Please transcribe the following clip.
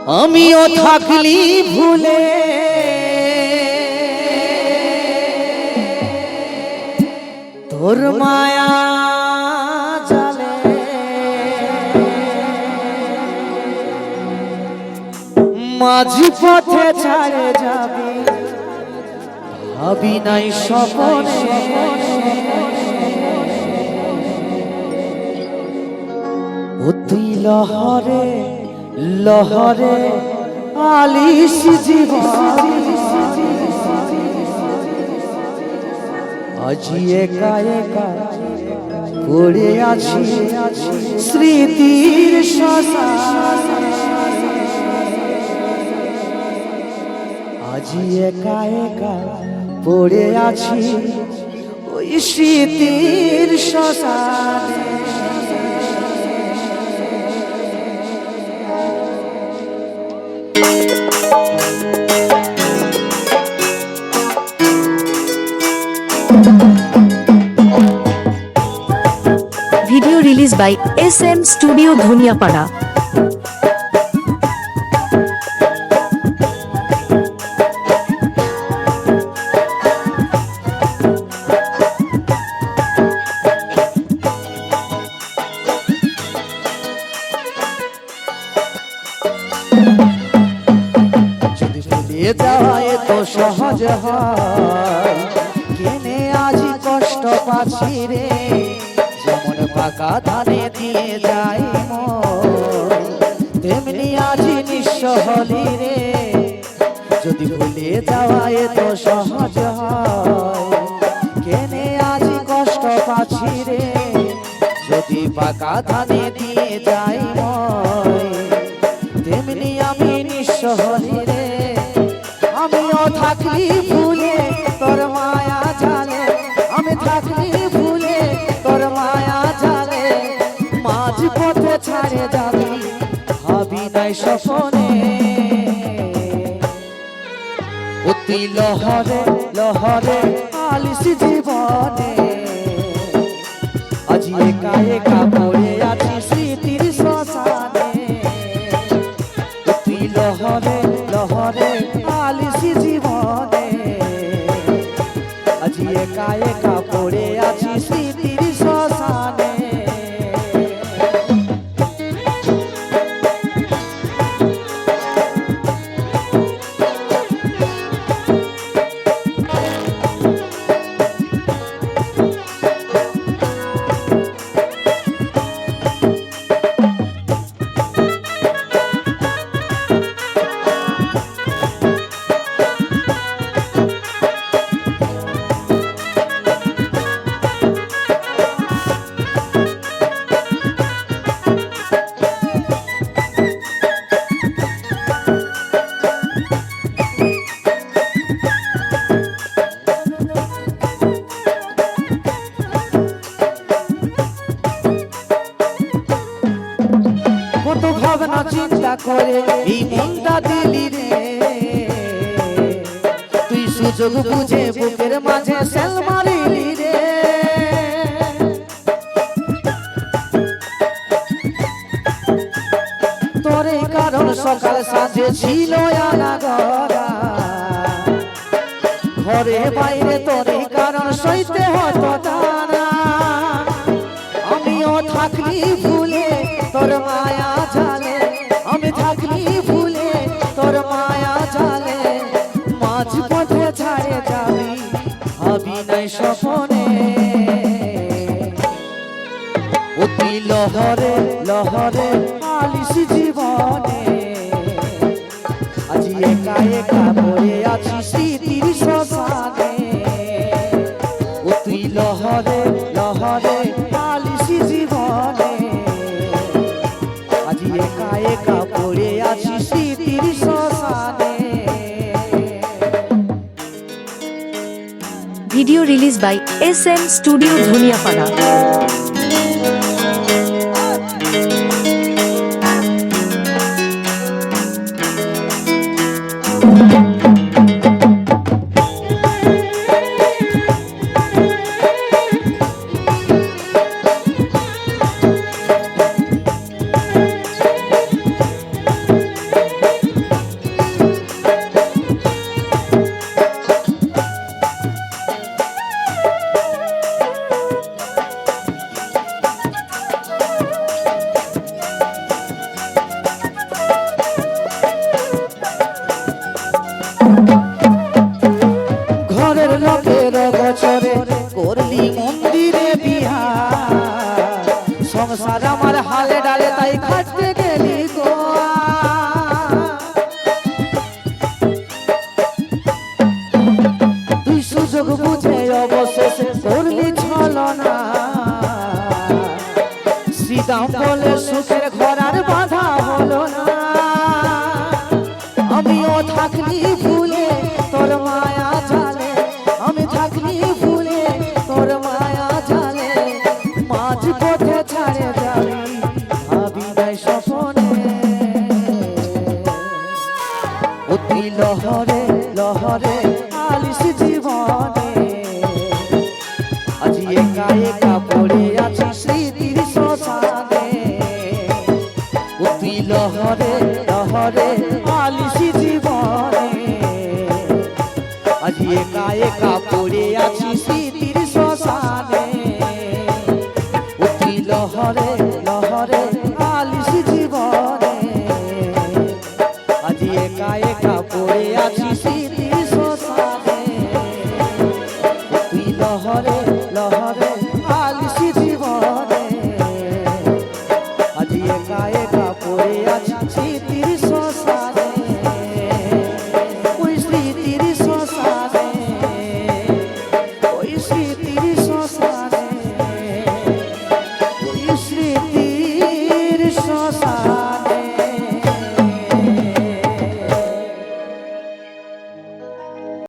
আমিও থাকলি ভুলে তোর মায়া জালে মাঝি পথে ছাড়ে যাবি ভাবি নাই স্বপনে ও তুই লহরে লহরে আলিস জীবন আজি একা একা পড়ে আছি স্মৃতির শ্মশানে আজি একা একা পড়ে আছি ওই স্মৃতির শ্মশানে Video released by SM Studio Dhuniapara. যদি ভুলে যায় তো সহজ হয় কেনে আজ কষ্ট পাচ্ছি রে যেমন পাকা ধানে দিয়ে যাই তেমনি আজ নিঃস্ব হলি রে যদি ভুলে যাওয়ায় তো সহজ হয় কেনে আজ কষ্ট পাচ্ছি রে যদি পাকা ধানে দিয়ে যাই তেমনি আমি নিঃস্ব হলি রে আমিও থাকলি ভুলে তোর মায়া জালে আমি থাকলি ভুলে তোর মায়া জালে মাঝ পথে ছাড়ে যাবি ভাবি নাই স্বপনে অতি লহরে লহরে আলিস জীবনে আজি একা একা পড়ে আছি স্মৃতির শ্মশানে অতি লহরে লহরে আলিস জীবনে আজি একা একা পড়ে আছি স্মৃতির শ্মশানে কত ভাবনা চিন্তা করে এই মনটা দিলি রে তুই সুযোগ বুঝে বুকের মাঝে সেল মারিলি রে তোরে কারণ সকাল সাঁঝে ছিল আনাগরা ঘরে বাইরে তোরে কারণ সইতে হতো টানা আমিও থাকলি ভুলে তোর মায়া জালে আমি থাকলি ভুলে তোর মায়া জালে মাঝ পথে ছাড়ে যাবি ভাবি নাই স্বপনে অতি লহরে লহরে আলিস জীবনে আজি একা একা পড়ে আছি স্মৃতির শ্মশানে অতি লহরে লহরে আলিস জীবনে আজি একা একা পড়ে আছি স্মৃতির শ্মশানে Video released by SM Studio Dhuniapara. দাম বলে সুখের ঘর আর বাধা হলো না আমিও থাকলি ভুলে তোর মায়া জালে আমি থাকলি ভুলে তোর মায়া জালে মাঝ পথে ছাড়ে যাবি ভাবি নাই স্বপনে অতি লহরে লহরে আলিস জীবনে আজি একা একা পড়ে আছি স্মৃতির শ্মশানে অতি লহরে লহরে আলিস জীবনে আজি একা একা পড়ে আছি স্মৃতির শ্মশানে অতি লহরে লহরে আলিস জীবনে আজি একা একা পড়ে আছি স্মৃতির শ্মশানে তুই লহরে লহরে আলিস জীবনে আজি একা একা পড়ে আছি স্মৃতির